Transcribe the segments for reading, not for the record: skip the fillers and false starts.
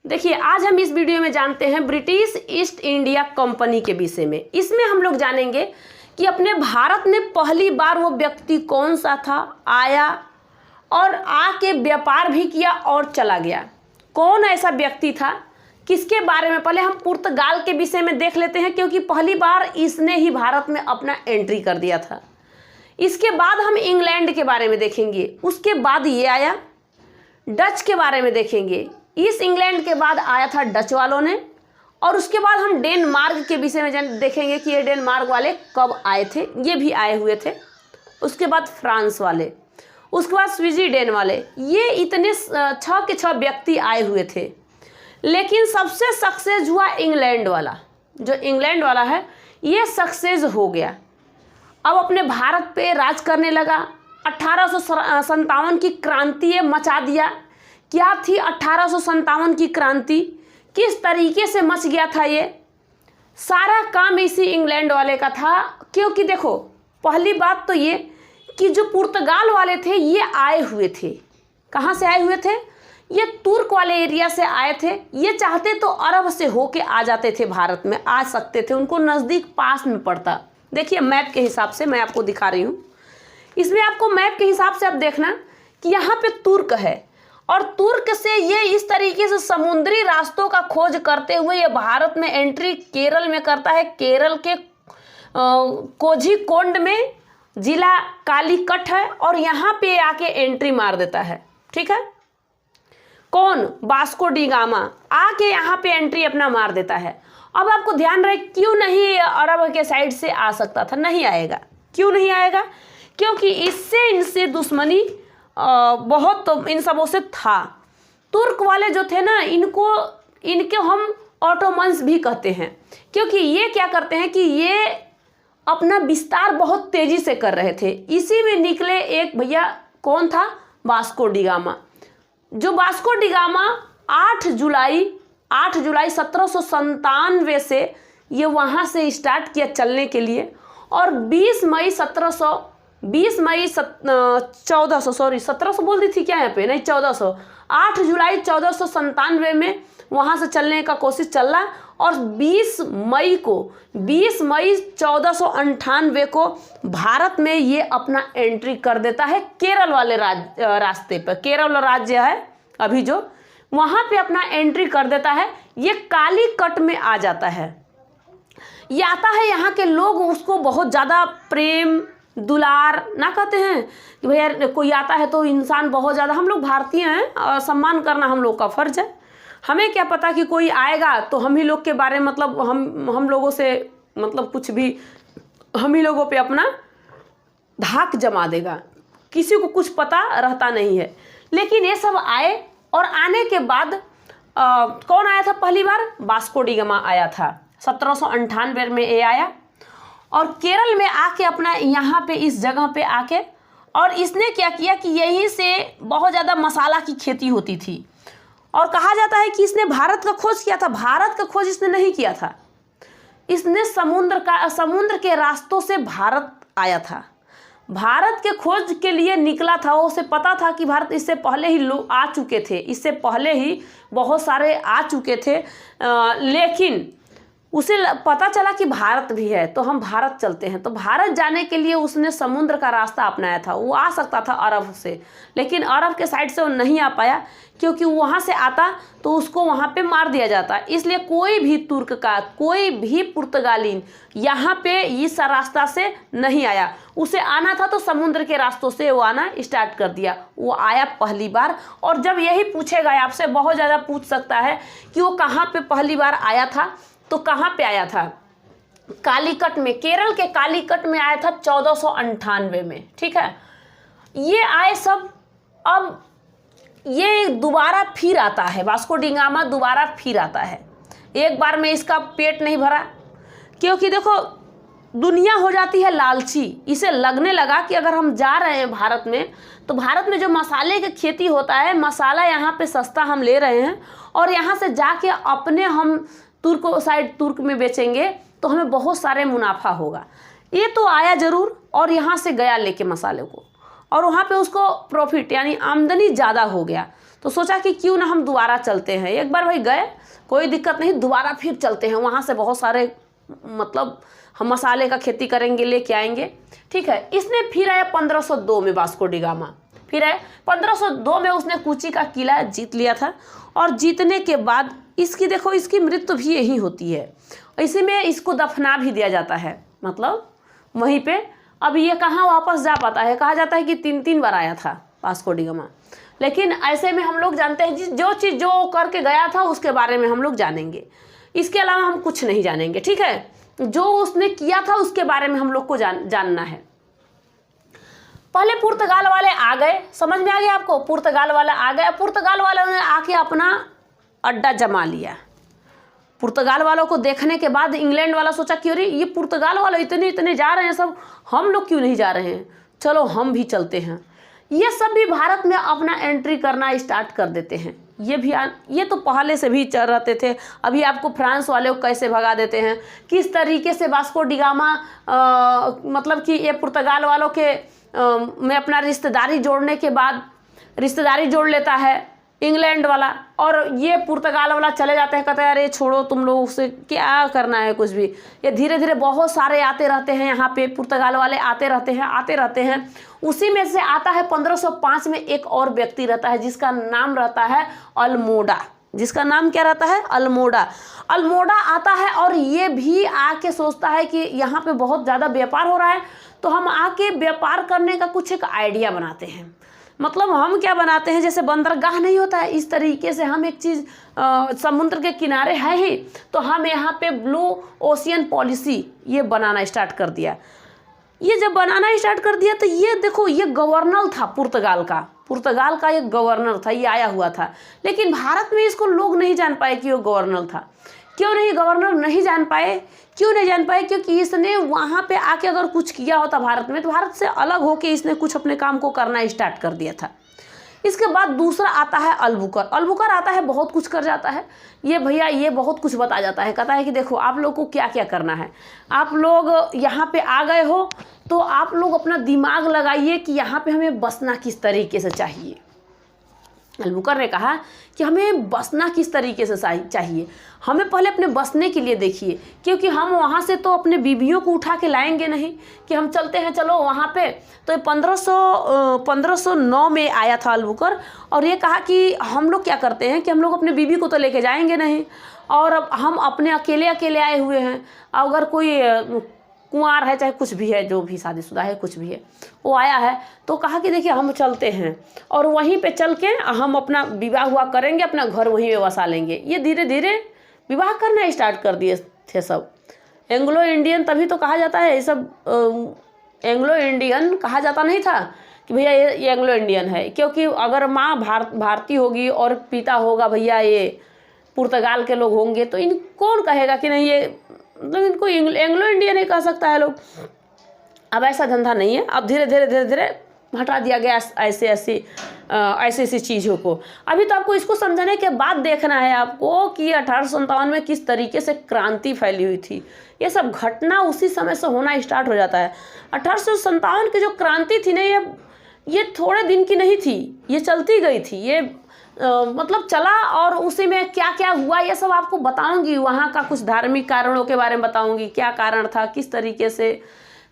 देखिए, आज हम इस वीडियो में जानते हैं ब्रिटिश ईस्ट इंडिया कंपनी के विषय में। इसमें हम लोग जानेंगे कि अपने भारत में पहली बार वो व्यक्ति कौन सा था, आया और आके व्यापार भी किया और चला गया। कौन ऐसा व्यक्ति था, किसके बारे में। पहले हम पुर्तगाल के विषय में देख लेते हैं, क्योंकि पहली बार इसने ही भारत में अपना एंट्री कर दिया था। इसके बाद हम इंग्लैंड के बारे में देखेंगे, उसके बाद ये आया। डच के बारे में देखेंगे, इस इंग्लैंड के बाद आया था डच वालों ने। और उसके बाद हम डेनमार्क के विषय में देखेंगे कि ये डेनमार्क वाले कब आए थे, ये भी आए हुए थे। उसके बाद फ्रांस वाले, उसके बाद स्विट्जरलैंड वाले, ये इतने 6 के 6 व्यक्ति आए हुए थे। लेकिन सबसे सक्सेस हुआ इंग्लैंड वाला। जो इंग्लैंड वाला है ये सक्सेस हो गया, अब अपने भारत पे राज करने लगा। 1857 की क्रांति ये मचा दिया। क्या थी 1857 की क्रांति, किस तरीके से मच गया था ये सारा काम इसी इंग्लैंड वाले का था। क्योंकि देखो, पहली बात तो ये कि जो पुर्तगाल वाले थे ये आए हुए थे। कहाँ से आए हुए थे? ये तुर्क वाले एरिया से आए थे। ये चाहते तो अरब से होके आ जाते थे, भारत में आ सकते थे, उनको नज़दीक पास में पड़ता। देखिए मैप के हिसाब से मैं आपको दिखा रही हूँ। इसमें आपको मैप के हिसाब से आप देखना कि यहाँ पे तुर्क है, और तुर्क से ये इस तरीके से समुद्री रास्तों का खोज करते हुए ये भारत में एंट्री केरल में करता है। केरल के कोझिकोड में जिला कालीकट है, और यहाँ पे आके एंट्री मार देता है। ठीक है, कौन? वास्को डी गामा आके यहाँ पे एंट्री अपना मार देता है। अब आपको ध्यान रहे, क्यों नहीं अरब के साइड से आ सकता था? नहीं आएगा। क्यों नहीं आएगा? क्योंकि इनसे दुश्मनी बहुत तो इन सबों से था। तुर्क वाले जो थे ना, इनके हम ऑटोमन्स भी कहते हैं, क्योंकि ये क्या करते हैं कि ये अपना विस्तार बहुत तेजी से कर रहे थे। इसी में निकले एक भैया, कौन था? Vasco D gamma. जो वास्को डी गामा 8 जुलाई 1797 से ये वहाँ से स्टार्ट किया चलने के लिए, और 20 मई 1700 बोल दी थी क्या यहाँ पे? नहीं, 1400 8 जुलाई 1497 में वहाँ से चलने का कोशिश चल रहा, और 20 मई 1498 को भारत में ये अपना एंट्री कर देता है केरल वाले रास्ते पर। केरल राज्य है अभी जो, वहाँ पे अपना एंट्री कर देता है। ये कालीकट में आ जाता है। ये आता है, यहाँ के लोग उसको बहुत ज़्यादा प्रेम दुलार ना कहते हैं कि भैया कोई आता है तो इंसान बहुत ज़्यादा, हम लोग भारतीय हैं और सम्मान करना हम लोग का फ़र्ज है। हमें क्या पता कि कोई आएगा तो हम ही लोग के बारे में मतलब हम लोगों से मतलब कुछ भी हम ही लोगों पे अपना धाक जमा देगा, किसी को कुछ पता रहता नहीं है। लेकिन ये सब आए, और आने के बाद कौन आया था पहली बार? वास्को डी गामा आया था। 1798 में ये आया, और केरल में आके अपना यहाँ पे इस जगह पे आके, और इसने क्या किया कि यहीं से बहुत ज़्यादा मसाला की खेती होती थी। और कहा जाता है कि इसने भारत का खोज किया था। भारत का खोज इसने नहीं किया था, इसने समुद्र के रास्तों से भारत आया था। भारत के खोज के लिए निकला था। उसे पता था कि भारत इससे पहले ही लोग आ चुके थे, इससे पहले ही बहुत सारे आ चुके थे, लेकिन उसे पता चला कि भारत भी है तो हम भारत चलते हैं। तो भारत जाने के लिए उसने समुद्र का रास्ता अपनाया था। वो आ सकता था अरब से, लेकिन अरब के साइड से वो नहीं आ पाया, क्योंकि वहाँ से आता तो उसको वहाँ पे मार दिया जाता। इसलिए कोई भी तुर्क का, कोई भी पुर्तगाली यहाँ पे इस रास्ता से नहीं आया। उसे आना था तो समुद्र के रास्तों से वो आना स्टार्ट कर दिया। वो आया पहली बार, और जब यही पूछेगा आपसे, बहुत ज़्यादा पूछ सकता है कि वो कहाँ पे पहली बार आया था, तो कहाँ पे आया था? कालीकट में, केरल के कालीकट में आया था 1498 में। ठीक है, ये आए सब। अब ये दोबारा फिर आता है, वास्को डी गामा दोबारा फिर आता है। एक बार में इसका पेट नहीं भरा, क्योंकि देखो दुनिया हो जाती है लालची। इसे लगने लगा कि अगर हम जा रहे हैं भारत में, तो भारत में जो मसाले की खेती होता है, मसाला यहाँ पे सस्ता हम ले रहे हैं, और यहाँ से जाके अपने हम तुर्क में बेचेंगे तो हमें बहुत सारे मुनाफा होगा। ये तो आया ज़रूर, और यहाँ से गया लेके मसाले को, और वहाँ पे उसको प्रॉफिट यानी आमदनी ज़्यादा हो गया। तो सोचा कि क्यों ना हम दोबारा चलते हैं। एक बार भाई गए, कोई दिक्कत नहीं, दोबारा फिर चलते हैं, वहाँ से बहुत सारे मतलब हम मसाले का खेती करेंगे, लेके आएंगे। ठीक है, इसने फिर आया 1502 में वास्को डी गामा, फिर आया 1502 में उसने कोची का किला जीत लिया था। और जीतने के बाद इसकी देखो, इसकी मृत्यु भी यही होती है, इसी में इसको दफना भी दिया जाता है, मतलब वहीं पे। अब ये कहाँ वापस जा पाता है, कहा जाता है कि 3 बार आया था वास्को डी गामा। लेकिन ऐसे में हम लोग जानते हैं जो चीज़ जो करके गया था उसके बारे में हम लोग जानेंगे, इसके अलावा हम कुछ नहीं जानेंगे। ठीक है, जो उसने किया था उसके बारे में हम लोग को जानना है। पहले पुर्तगाल वाले आ गए, समझ में आ गया आपको, पुर्तगाल वाला आ गया, पुर्तगाल वालों ने आके अपना अड्डा जमा लिया। पुर्तगाल वालों को देखने के बाद इंग्लैंड वाला सोचा कि अरे ये पुर्तगाल वाले इतने जा रहे हैं सब, हम लोग क्यों नहीं जा रहे हैं, चलो हम भी चलते हैं। ये सब भी भारत में अपना एंट्री करना स्टार्ट कर देते हैं। ये तो पहले से भी चल रहते थे। अभी आपको फ्रांस वाले को कैसे भगा देते हैं, किस तरीके से वास्को डी गामा मतलब कि ये पुर्तगाल वालों के में अपना रिश्तेदारी जोड़ने के बाद रिश्तेदारी जोड़ लेता है इंग्लैंड वाला, और ये पुर्तगाल वाला चले जाते हैं, कहते हैं अरे छोड़ो तुम लोगों से क्या करना है कुछ भी। ये धीरे धीरे बहुत सारे आते रहते हैं यहाँ पे, पुर्तगाल वाले आते रहते हैं। उसी में से आता है 1505 में एक और व्यक्ति रहता है जिसका नाम रहता है अल्मोड़ा। जिसका नाम क्या रहता है, अल्मोड़ा। अल्मोड़ा आता है और ये भी आके सोचता है कि यहाँ पे बहुत ज़्यादा व्यापार हो रहा है, तो हम आके व्यापार करने का कुछ एक आइडिया बनाते हैं। मतलब हम क्या बनाते हैं, जैसे बंदरगाह नहीं होता है, इस तरीके से हम एक चीज़ समुद्र के किनारे है ही, तो हम यहाँ पे ब्लू ओशियन पॉलिसी ये बनाना स्टार्ट कर दिया। ये जब बनाना स्टार्ट कर दिया तो ये देखो, ये गवर्नर था पुर्तगाल का ये गवर्नर था, ये आया हुआ था। लेकिन भारत में इसको लोग नहीं जान पाए कि वो गवर्नर था। क्यों नहीं गवर्नर नहीं जान पाए, क्योंकि इसने वहाँ पे आके अगर कुछ किया होता भारत में, तो भारत से अलग होके इसने कुछ अपने काम को करना स्टार्ट कर दिया था। इसके बाद दूसरा आता है अल्बुकर आता है, बहुत कुछ कर जाता है ये भैया, ये बहुत कुछ बता जाता है। कहता है कि देखो आप लोग को क्या क्या करना है, आप लोग यहाँ पे आ गए हो तो आप लोग अपना दिमाग लगाइए कि यहाँ पे हमें बसना किस तरीके से चाहिए। अल्बुकर ने कहा कि हमें बसना किस तरीके से चाहिए, हमें पहले अपने बसने के लिए देखिए, क्योंकि हम वहाँ से तो अपने बीवियों को उठा के लाएंगे नहीं कि हम चलते हैं चलो वहाँ पे। तो 1509 में आया था अल्बुकर, और ये कहा कि हम लोग क्या करते हैं कि हम लोग अपने बीवी को तो लेके जाएंगे नहीं, और अब हम अपने अकेले आए हुए हैं। अगर कोई कुंवार है, चाहे कुछ भी है, जो भी शादीशुदा है, कुछ भी है, वो आया है, तो कहा कि देखिए हम चलते हैं और वहीं पे चल के हम अपना विवाह हुआ करेंगे, अपना घर वहीं पे बसा लेंगे। ये धीरे धीरे विवाह करना स्टार्ट कर दिए थे सब। एंग्लो इंडियन तभी तो कहा जाता है, ये सब एंग्लो इंडियन कहा जाता नहीं था कि भैया ये एंग्लो इंडियन है, क्योंकि अगर माँ भारतीय होगी और पिता होगा भैया ये पुर्तगाल के लोग होंगे, तो इन कौन कहेगा कि नहीं ये मतलब इनको एंग्लो इंडियन ही कह सकता है लोग। अब ऐसा धंधा नहीं है, अब धीरे धीरे हटा दिया गया ऐसी चीज़ों को। अभी तो आपको इसको समझने के बाद देखना है आपको कि 1857 में किस तरीके से क्रांति फैली हुई थी। ये सब घटना उसी समय से होना स्टार्ट हो जाता है। 1857 की जो क्रांति थी ना, ये थोड़े दिन की नहीं थी, ये चलती गई थी। ये मतलब चला, और उसी में क्या क्या हुआ ये सब आपको बताऊंगी। वहाँ का कुछ धार्मिक कारणों के बारे में बताऊंगी, क्या कारण था, किस तरीके से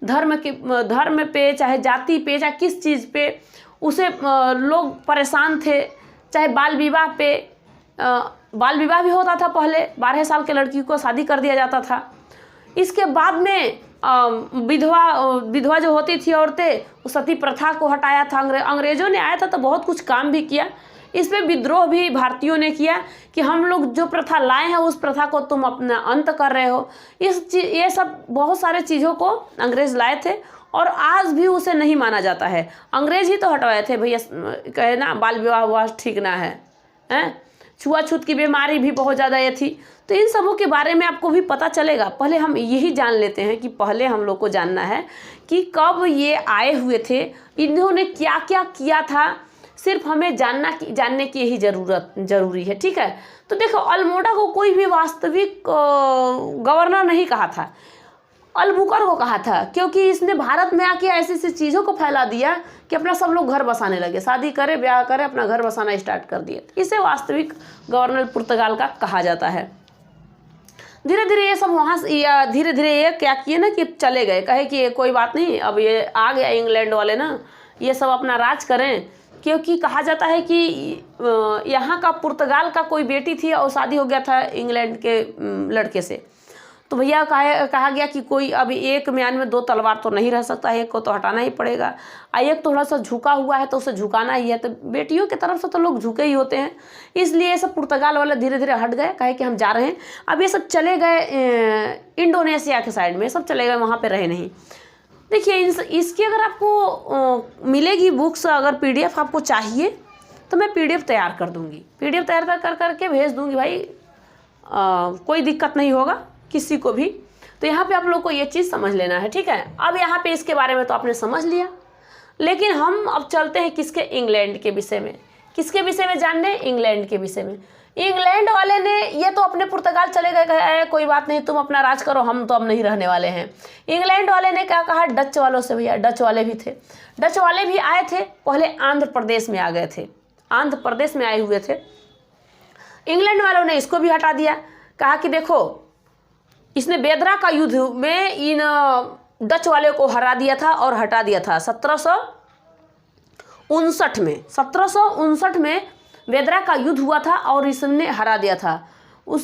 धर्म पे, चाहे जाति पे, चाहे किस चीज़ पे उसे लोग परेशान थे, चाहे बाल विवाह भी होता था पहले। 12 साल के लड़की को शादी कर दिया जाता था। इसके बाद में विधवा जो होती थी औरतें, उस सती प्रथा को हटाया था। अंग्रेजों ने आया था तो बहुत कुछ काम भी किया। इस पे विद्रोह भी भारतीयों ने किया कि हम लोग जो प्रथा लाए हैं उस प्रथा को तुम अपना अंत कर रहे हो। ये सब बहुत सारे चीज़ों को अंग्रेज लाए थे, और आज भी उसे नहीं माना जाता है। अंग्रेज ही तो हटवाए थे भैया, कहे ना बाल विवाह ठीक ना है, छुआछूत की बीमारी भी बहुत ज़्यादा ये थी। तो इन सबों के बारे में आपको भी पता चलेगा। पहले हम यही जान लेते हैं कि पहले हम लोग को जानना है कि कब ये आए हुए थे, इन्होंने क्या क्या किया था। सिर्फ हमें जानने की यही जरूरी है, ठीक है। तो देखो, अल्मोड़ा को कोई भी वास्तविक गवर्नर नहीं कहा था। अलबुकर को कहा था, क्योंकि इसने भारत में आके ऐसी ऐसी चीज़ों को फैला दिया कि अपना सब लोग घर बसाने लगे, शादी करे ब्याह करे अपना घर बसाना स्टार्ट कर दिए। इसे वास्तविक गवर्नर पुर्तगाल का कहा जाता है। धीरे धीरे ये सब वहाँ से धीरे धीरे ये क्या किए ना कि चले गए, कहे कि कोई बात नहीं, अब ये आ गया इंग्लैंड वाले ना, ये सब अपना राज करें। क्योंकि कहा जाता है कि यहाँ का पुर्तगाल का कोई बेटी थी और शादी हो गया था इंग्लैंड के लड़के से, तो भैया कहा गया कि कोई अभी एक म्यान में दो तलवार तो नहीं रह सकता, एक को तो हटाना ही पड़ेगा, एक थोड़ा सा झुका हुआ है तो उसे झुकाना ही है। तो बेटियों की तरफ से तो लोग झुके ही होते हैं, इसलिए ये सब पुर्तगाल वाले धीरे धीरे हट गए, कहे कि हम जा रहे हैं। अब ये सब चले गए इंडोनेशिया के साइड में, सब चले गए, वहाँ पर रहे नहीं। देखिए इसकी अगर आपको मिलेगी बुक्स, अगर PDF आपको चाहिए तो मैं PDF तैयार कर दूँगी, PDF तैयार कर करके भेज दूँगी भाई, कोई दिक्कत नहीं होगा किसी को भी। तो यहाँ पे आप लोग को ये चीज़ समझ लेना है, ठीक है। अब यहाँ पे इसके बारे में तो आपने समझ लिया, लेकिन हम अब चलते हैं किसके, इंग्लैंड के विषय में। किसके विषय में जानने, इंग्लैंड के विषय में। इंग्लैंड वाले ने, ये तो अपने पुर्तगाल चले गए, कोई बात नहीं तुम अपना राज करो, हम तो अब नहीं रहने वाले हैं। इंग्लैंड वाले ने क्या कहा डच वालों से, भैया डच वाले भी थे, डच वाले भी आए थे, पहले आंध्र प्रदेश में आ गए थे, आंध्र प्रदेश में आए हुए थे। इंग्लैंड वालों ने इसको भी हटा दिया, कहा कि देखो इसने बेदरा का युद्ध में इन डच वाले को हरा दिया था और हटा दिया था 1759 में। 1759 में बेदरा का युद्ध हुआ था और इसने हरा दिया था।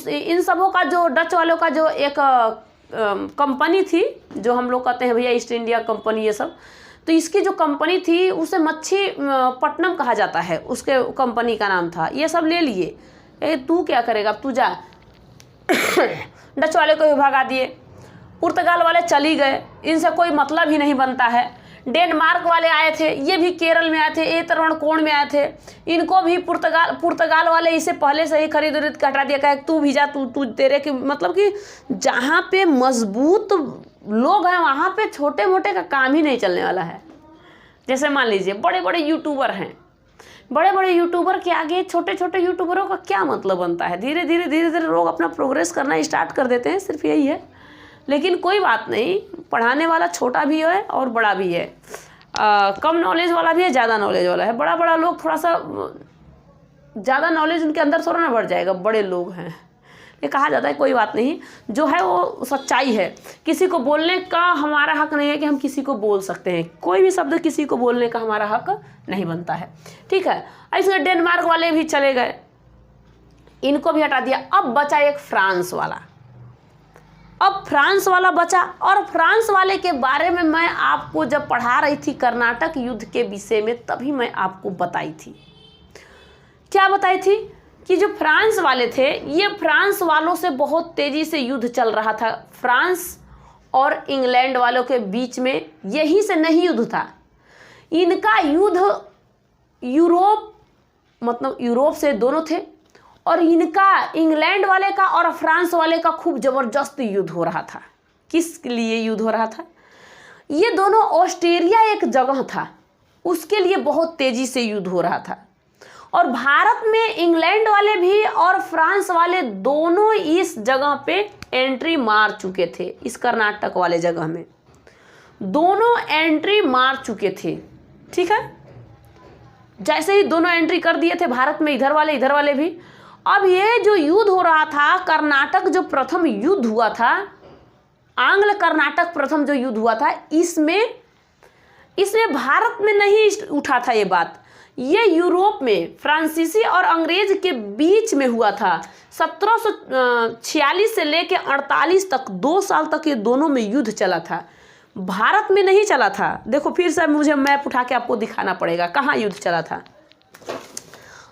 इन सबों का जो डच वालों का जो एक कंपनी थी, जो हम लोग कहते हैं भैया ईस्ट इंडिया कंपनी, ये सब, तो इसकी जो कंपनी थी उसे मच्छी पट्टनम कहा जाता है, उसके कंपनी का नाम था। ये सब ले लिए, तू क्या करेगा, तू जा। डच वाले को भी भगा दिए, पुर्तगाल वाले चली गए, इनसे कोई मतलब ही नहीं बनता है। डेनमार्क वाले आए थे, ये भी केरल में आए थे, ये त्रिवेणकोण में आए थे, इनको भी पुर्तगाल वाले इसे पहले से ही खरीद के हटा दिया, कहे तू भी जा, तू तेरे की मतलब कि जहाँ पे मजबूत लोग हैं वहाँ पे छोटे मोटे का काम ही नहीं चलने वाला है। जैसे मान लीजिए बड़े बड़े यूट्यूबर हैं, बड़े बड़े यूट्यूबर के आगे छोटे छोटे यूट्यूबरों का क्या मतलब बनता है। धीरे धीरे लोग अपना प्रोग्रेस करना स्टार्ट कर देते हैं, सिर्फ यही है। लेकिन कोई बात नहीं, पढ़ाने वाला छोटा भी है और बड़ा भी है, कम नॉलेज वाला भी है, ज़्यादा नॉलेज वाला है। बड़ा लोग थोड़ा सा ज़्यादा नॉलेज उनके अंदर थोड़ा ना बढ़ जाएगा, बड़े लोग हैं, ये कहा जाता है। कोई बात नहीं, जो है वो सच्चाई है। किसी को बोलने का हमारा हक नहीं है कि हम किसी को बोल सकते हैं, कोई भी शब्द किसी को बोलने का हमारा हक नहीं बनता है, ठीक है। ऐसे डेनमार्क वाले भी चले गए, इनको भी हटा दिया। अब बचा एक फ्रांस वाला, अब फ्रांस वाला बचा। और फ्रांस वाले के बारे में मैं आपको जब पढ़ा रही थी कर्नाटक युद्ध के विषय में, तभी मैं आपको बताई थी। क्या बताई थी कि जो फ्रांस वाले थे, ये फ्रांस वालों से बहुत तेजी से युद्ध चल रहा था। फ्रांस और इंग्लैंड वालों के बीच में यहीं से नहीं युद्ध था, इनका युद्ध यूरोप, मतलब यूरोप से दोनों थे, और इनका इंग्लैंड वाले का और फ्रांस वाले का खूब जबरदस्त युद्ध हो रहा था। किस लिए युद्ध हो रहा था? ये दोनों, ऑस्ट्रेलिया एक जगह था, उसके लिए बहुत तेजी से युद्ध हो रहा था। और भारत में इंग्लैंड वाले भी और फ्रांस वाले दोनों इस जगह पे एंट्री मार चुके थे। इस कर्नाटक वाले जगह में दोनों एंट्री मार चुके थे, ठीक है। जैसे ही दोनों एंट्री कर दिए थे भारत में, इधर वाले भी। अब ये जो युद्ध हो रहा था, कर्नाटक जो प्रथम युद्ध हुआ था, आंग्ल कर्नाटक प्रथम जो युद्ध हुआ था, इसमें भारत में नहीं उठा था ये बात, ये यूरोप में फ्रांसीसी और अंग्रेज के बीच में हुआ था। 1746 से लेके 48 तक, 2 साल तक ये दोनों में युद्ध चला था, भारत में नहीं चला था। देखो फिर से मुझे मैप उठा के आपको दिखाना पड़ेगा कहाँ युद्ध चला था।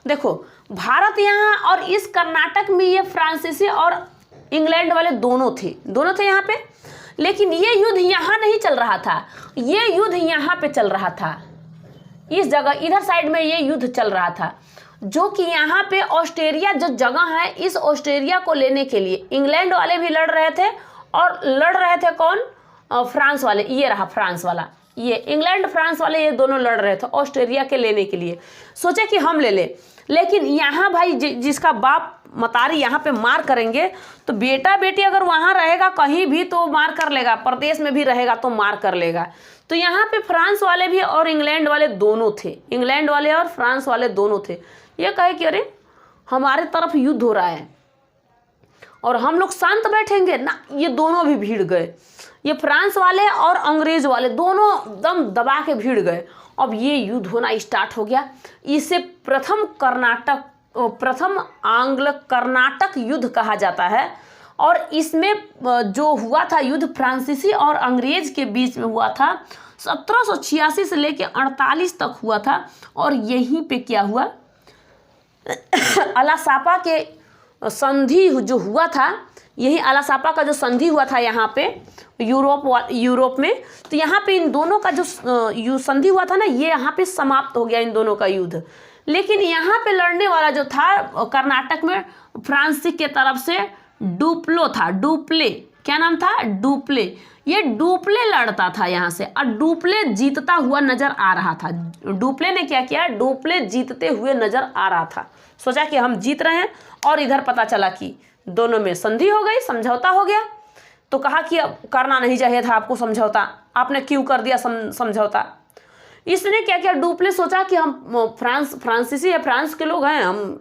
देखो भारत यहाँ, और इस कर्नाटक में ये फ्रांसीसी और इंग्लैंड वाले दोनों थे यहाँ पे। लेकिन ये युद्ध यहाँ नहीं चल रहा था, ये युद्ध यहाँ पे चल रहा था, इस जगह, इधर साइड में ये युद्ध चल रहा था। जो कि यहाँ पे ऑस्ट्रेलिया जो जगह है, इस ऑस्ट्रेलिया को लेने के लिए इंग्लैंड वाले भी लड़ रहे थे, और लड़ रहे थे कौन? फ्रांस वाले। ये रहा फ्रांस वाला, ये इंग्लैंड फ्रांस वाले ये दोनों लड़ रहे थे ऑस्ट्रेलिया के लेने के लिए, सोचे कि हम ले लें, लेकिन यहाँ भाई जिसका बाप मतारी यहाँ पे मार करेंगे तो बेटा बेटी अगर वहाँ रहेगा कहीं भी तो मार कर लेगा, प्रदेश में भी रहेगा तो मार कर लेगा। तो यहाँ पे फ्रांस वाले भी और इंग्लैंड वाले दोनों थे, इंग्लैंड वाले और फ्रांस वाले दोनों थे। ये कहे कि अरे हमारे तरफ युद्ध हो रहा है और हम लोग शांत बैठेंगे ना, ये दोनों भी भीड़ गए, ये फ्रांस वाले और अंग्रेज वाले दोनों दम दबा के भीड़ गए। अब ये युद्ध होना स्टार्ट हो गया। इसे प्रथम आंग्ल कर्नाटक युद्ध कहा जाता है और इसमें जो हुआ था युद्ध फ्रांसीसी और अंग्रेज के बीच में हुआ था, 1786 से लेकर 48 तक हुआ था। और यहीं पे क्या हुआ, अलासापा के संधि जो हुआ था, यही अलासापा का जो संधि हुआ था यहाँ पे यूरोप में, तो यहाँ पे इन दोनों का जो संधि हुआ था ना, ये यहाँ पे समाप्त हो गया इन दोनों का युद्ध। लेकिन यहाँ पे लड़ने वाला जो था कर्नाटक में फ्रांस के तरफ से डुप्लो था, डुप्ले, क्या नाम था, डुप्ले। ये डुप्ले लड़ता था यहाँ से और डुप्ले जीतता हुआ नजर आ रहा था। डुप्ले ने क्या किया, डुप्ले जीतते हुए नजर आ रहा था। सोचा कि हम जीत रहे हैं और इधर पता चला कि दोनों में संधि हो गई, समझौता हो गया। तो कहा कि अब करना नहीं चाहिए था आपको समझौता, आपने क्यों कर दिया समझौता। इसने क्या किया, डुप्ले सोचा कि हम फ्रांसीसी है, फ्रांस के लोग हैं, हम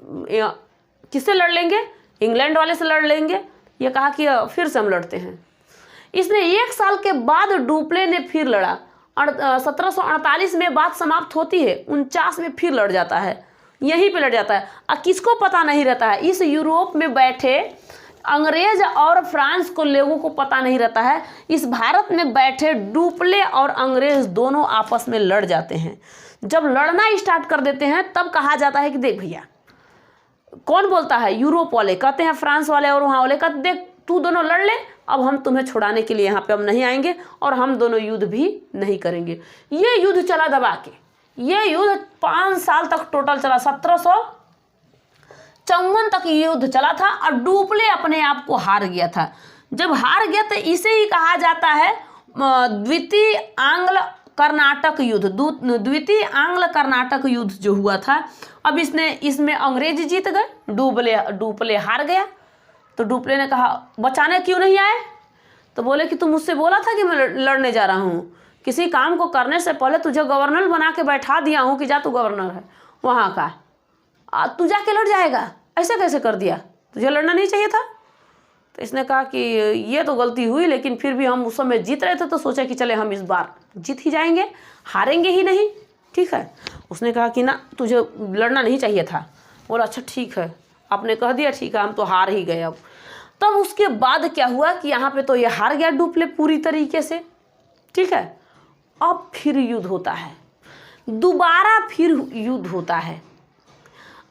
किससे लड़ लेंगे, इंग्लैंड वाले से लड़ लेंगे। ये कहा कि फिर से हम लड़ते हैं। इसने 1 साल के बाद डुप्ले ने फिर लड़ा और 1748 में बात समाप्त होती है, 49 में फिर लड़ जाता है, यहीं पे लड़ जाता है। और किसको पता नहीं रहता है, इस यूरोप में बैठे अंग्रेज और फ्रांस को लोगों को पता नहीं रहता है, इस भारत में बैठे डुप्ले और अंग्रेज दोनों आपस में लड़ जाते हैं। जब लड़ना स्टार्ट कर देते हैं तब कहा जाता है कि देख भैया, कौन बोलता है, यूरोप वाले कहते हैं फ्रांस वाले और वहाँ वाले कहते देख तू दोनों लड़ ले, अब हम तुम्हें छुड़ाने के लिए यहाँ पे हम नहीं आएंगे और हम दोनों युद्ध भी नहीं करेंगे। ये युद्ध चला दबा के, ये युद्ध 5 साल तक टोटल चला, 1754 तक ये युद्ध चला था और डुप्ले अपने आप को हार गया था। जब हार गया तो इसे ही कहा जाता है द्वितीय आंग्ल कर्नाटक युद्ध। द्वितीय आंग्ल कर्नाटक युद्ध जो हुआ था, अब इसमें अंग्रेज जीत गए, डुप्ले हार गया। तो डुप्ले ने कहा बचाने क्यों नहीं आए, तो बोले कि तू मुझसे बोला था कि मैं लड़ने जा रहा हूँ, किसी काम को करने से पहले तुझे गवर्नर बना के बैठा दिया हूँ कि जा तू गवर्नर है वहाँ का, तू जाके लड़ जाएगा, ऐसे कैसे कर दिया, तुझे लड़ना नहीं चाहिए था। तो इसने कहा कि ये तो गलती हुई, लेकिन फिर भी हम उस समय जीत रहे थे तो सोचा कि चले हम इस बार जीत ही जाएंगे, हारेंगे ही नहीं, ठीक है। उसने कहा कि ना तुझे लड़ना नहीं चाहिए था। बोला अच्छा ठीक है, आपने कह दिया, ठीक है, हम तो हार ही गए। अब तब उसके बाद क्या हुआ कि यहाँ पे तो ये हार गया डुप्ले पूरी तरीके से, ठीक है। अब फिर युद्ध होता है, दोबारा फिर युद्ध होता है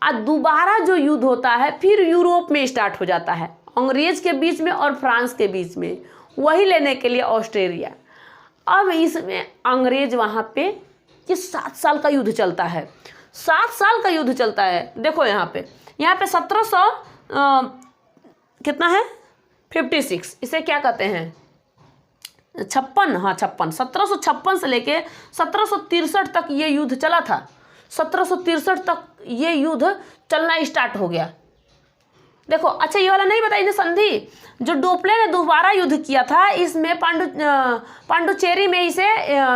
और दोबारा जो युद्ध होता है फिर यूरोप में स्टार्ट हो जाता है, अंग्रेज के बीच में और फ्रांस के बीच में, वही लेने के लिए ऑस्ट्रेलिया। अब इसमें अंग्रेज वहाँ पे ये 7 साल का युद्ध चलता है, 7 साल का युद्ध चलता है। देखो यहाँ पे 1700 कितना है 56, इसे क्या कहते हैं 56, हाँ 56, 1756 से लेके 1763 तक ये युद्ध चला था। 1763 तक ये युद्ध चलना स्टार्ट हो गया। देखो अच्छा ये वाला नहीं बताइए संधि, जो डुप्ले ने दोबारा युद्ध किया था इसमें पांडुचेरी में इसे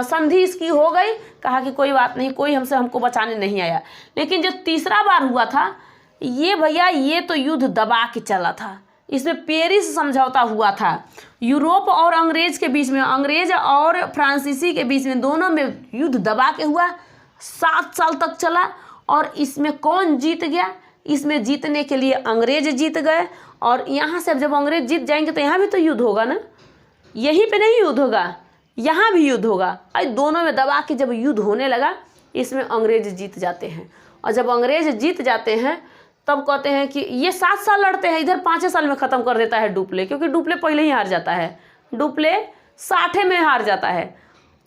संधि इसकी हो गई, कहा कि कोई बात नहीं, कोई हमको बचाने नहीं आया। लेकिन जो तीसरा बार हुआ था ये भैया, ये तो युद्ध दबा के चला था, इसमें पेरिस समझौता हुआ था यूरोप और अंग्रेज के बीच में, अंग्रेज और फ्रांसीसी के बीच में, दोनों में युद्ध दबा के हुआ, 7 साल तक चला। और इसमें कौन जीत गया, इसमें जीतने के लिए अंग्रेज जीत गए। और यहाँ से जब अंग्रेज जीत जाएंगे तो यहाँ भी तो युद्ध होगा ना, यहीं पे नहीं युद्ध होगा, यहाँ भी युद्ध होगा। और दोनों में दबा के जब युद्ध होने लगा, इसमें अंग्रेज जीत जाते हैं। और जब अंग्रेज जीत जाते हैं तब कहते हैं कि ये 7 साल लड़ते हैं, इधर 5 साल में ख़त्म कर देता है डुप्ले, क्योंकि डुप्ले पहले ही हार जाता है, डुप्ले 60 में हार जाता है,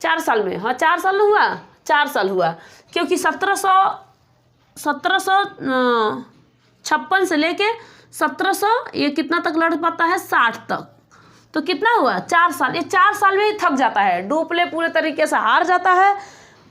4 साल में, हाँ 4 साल में हुआ, 4 साल हुआ, क्योंकि 1756 से लेके 1700 ये कितना तक लड़ पाता है 60 तक। तो कितना हुआ 4 साल। ये 4 साल में ही थक जाता है, डुप्ले पूरे तरीके से हार जाता है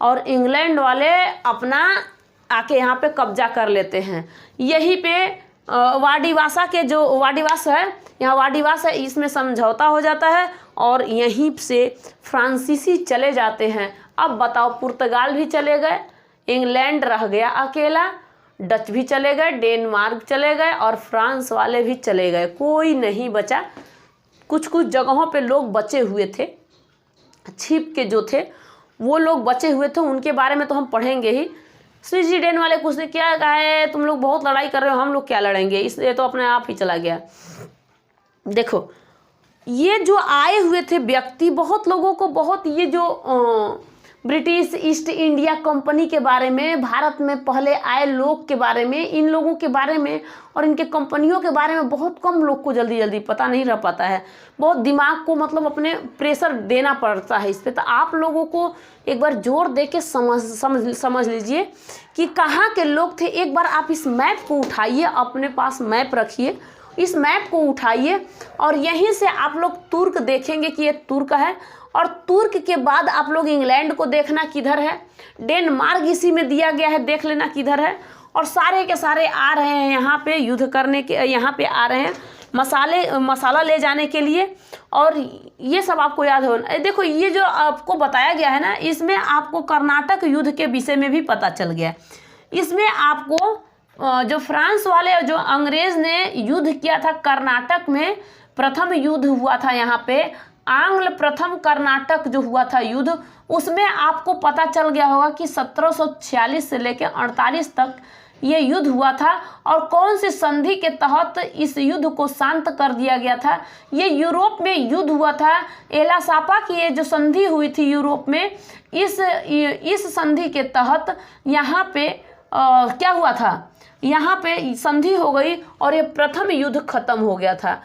और इंग्लैंड वाले अपना आके यहाँ पे कब्जा कर लेते हैं। यहीं पे वाडिवासा के जो वाडिवास है, यहाँ वाडिवास है, इसमें समझौता हो जाता है और यहीं से फ्रांसीसी चले जाते हैं। अब बताओ, पुर्तगाल भी चले गए, इंग्लैंड रह गया अकेला, डच भी चले गए, डेनमार्क चले गए और फ्रांस वाले भी चले गए, कोई नहीं बचा। कुछ कुछ जगहों पे लोग बचे हुए थे, छिप के जो थे वो लोग बचे हुए थे, उनके बारे में तो हम पढ़ेंगे ही। स्विट्जरलैंड वाले कुछ ने क्या कहा है, तुम लोग बहुत लड़ाई कर रहे हो, हम लोग क्या लड़ेंगे, इसलिए तो अपने आप ही चला गया। देखो ये जो आए हुए थे व्यक्ति, बहुत लोगों को बहुत ये जो ब्रिटिश ईस्ट इंडिया कंपनी के बारे में, भारत में पहले आए लोग के बारे में, इन लोगों के बारे में और इनके कंपनियों के बारे में बहुत कम लोग को जल्दी जल्दी पता नहीं रह पाता है। बहुत दिमाग को मतलब अपने प्रेशर देना पड़ता है इस पर। तो आप लोगों को एक बार जोर दे के समझ लीजिए कि कहाँ के लोग थे। एक बार आप इस मैप को उठाइए, अपने पास मैप रखिए, इस मैप को उठाइए और यहीं से आप लोग तुर्क देखेंगे कि ये तुर्क है, और तुर्क के बाद आप लोग इंग्लैंड को देखना किधर है, डेनमार्क इसी में दिया गया है, देख लेना किधर है। और सारे के सारे आ रहे हैं यहाँ पे युद्ध करने के, यहाँ पे आ रहे हैं मसाला ले जाने के लिए। और ये सब आपको याद हो। देखो ये जो आपको बताया गया है ना, इसमें आपको कर्नाटक युद्ध के विषय में भी पता चल गया। इसमें आपको जो फ्रांस वाले, जो अंग्रेज ने युद्ध किया था कर्नाटक में, प्रथम युद्ध हुआ था यहाँ पे, आंग्ल प्रथम कर्नाटक जो हुआ था युद्ध, उसमें आपको पता चल गया होगा कि 1746 से लेकर 48 तक ये युद्ध हुआ था। और कौन सी संधि के तहत इस युद्ध को शांत कर दिया गया था? ये यूरोप में युद्ध हुआ था, एलासापा की ये जो संधि हुई थी यूरोप में, इस संधि के तहत यहाँ पे क्या हुआ था, यहाँ पे संधि हो गई और ये प्रथम युद्ध खत्म हो गया था।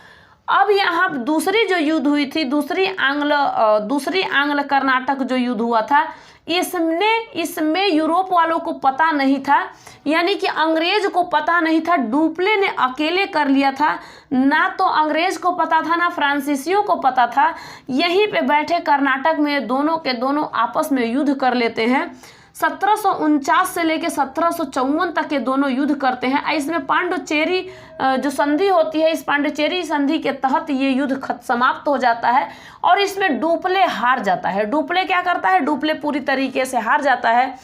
अब यहाँ दूसरी जो युद्ध हुई थी, दूसरी आंग्ल कर्नाटक जो युद्ध हुआ था, इसमें यूरोप वालों को पता नहीं था, यानी कि अंग्रेज को पता नहीं था, डुप्ले ने अकेले कर लिया था। ना तो अंग्रेज को पता था, ना फ्रांसीसियों को पता था। यहीं पे बैठे कर्नाटक में दोनों के दोनों आपस में युद्ध कर लेते हैं। 1749 से लेकर 1754 तक ये दोनों युद्ध करते हैं। इसमें पांडुचेरी जो संधि होती है, इस पांडुचेरी संधि के तहत ये युद्ध समाप्त हो जाता है और इसमें डुप्ले हार जाता है। डुप्ले क्या करता है? डुप्ले पूरी तरीके से हार जाता है।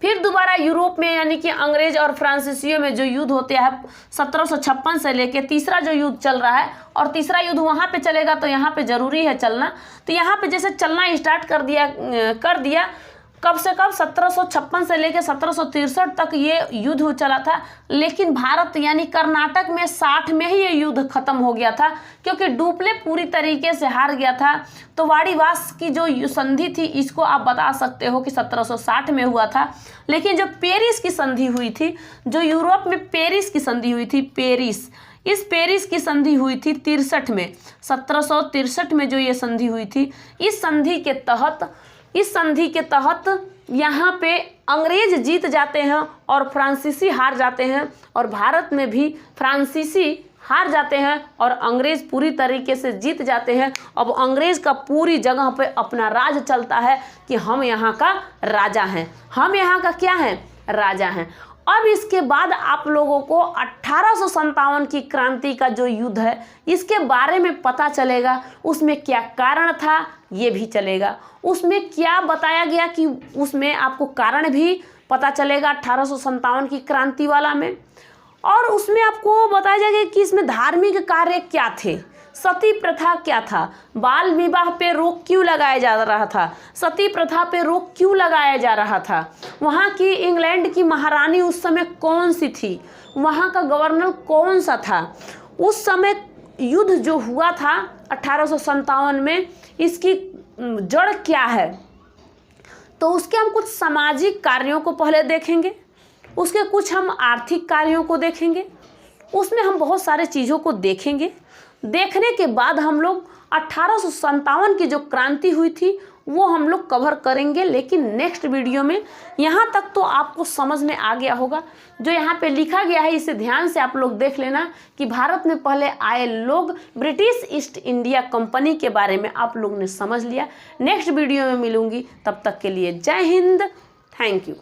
फिर दोबारा यूरोप में, यानी कि अंग्रेज और फ्रांसीसियों में जो युद्ध होते हैं 1756 से लेके तीसरा जो युद्ध चल रहा है, और तीसरा युद्ध वहाँ पे चलेगा तो यहाँ पे ज़रूरी है चलना। तो यहाँ पे जैसे चलना स्टार्ट कर दिया कब से कब 1756 से लेकर 1763 तक ये युद्ध चला था। लेकिन भारत यानी कर्नाटक में 60 में ही ये युद्ध खत्म हो गया था, क्योंकि डुप्ले पूरी तरीके से हार गया था। तो वाडिवास की जो संधि थी, इसको आप बता सकते हो कि 1760 में हुआ था। लेकिन जो पेरिस की संधि हुई थी, जो यूरोप में पेरिस की संधि हुई थी, इस पेरिस की संधि हुई थी 63 में, 1763 में जो ये संधि हुई थी, इस संधि के तहत यहाँ पे अंग्रेज जीत जाते हैं और फ्रांसीसी हार जाते हैं, और भारत में भी फ्रांसीसी हार जाते हैं और अंग्रेज पूरी तरीके से जीत जाते हैं। अब अंग्रेज का पूरी जगह पे अपना राज चलता है कि हम यहाँ का राजा हैं, हम यहाँ का क्या हैं? राजा हैं। अब इसके बाद आप लोगों को 1857 की क्रांति का जो युद्ध है, इसके बारे में पता चलेगा। उसमें क्या कारण था ये भी चलेगा, उसमें क्या बताया गया कि उसमें आपको कारण भी पता चलेगा 1857 की क्रांति वाला में। और उसमें आपको बताया जाएगा कि इसमें धार्मिक कार्य क्या थे, सती प्रथा क्या था, बाल विवाह पे रोक क्यों लगाया जा रहा था, सती प्रथा पे रोक क्यों लगाया जा रहा था, वहाँ की इंग्लैंड की महारानी उस समय कौन सी थी, वहाँ का गवर्नर कौन सा था, उस समय युद्ध जो हुआ था 1857 में, इसकी जड़ क्या है। तो उसके हम कुछ सामाजिक कार्यों को पहले देखेंगे, उसके कुछ हम आर्थिक कार्यों को देखेंगे, उसमें हम बहुत सारे चीज़ों को देखेंगे। देखने के बाद हम लोग 1857 की जो क्रांति हुई थी वो हम लोग कवर करेंगे, लेकिन नेक्स्ट वीडियो में। यहाँ तक तो आपको समझ में आ गया होगा। जो यहाँ पे लिखा गया है इसे ध्यान से आप लोग देख लेना कि भारत में पहले आए लोग, ब्रिटिश ईस्ट इंडिया कंपनी के बारे में आप लोग ने समझ लिया। नेक्स्ट वीडियो में मिलूंगी, तब तक के लिए जय हिंद, थैंक यू।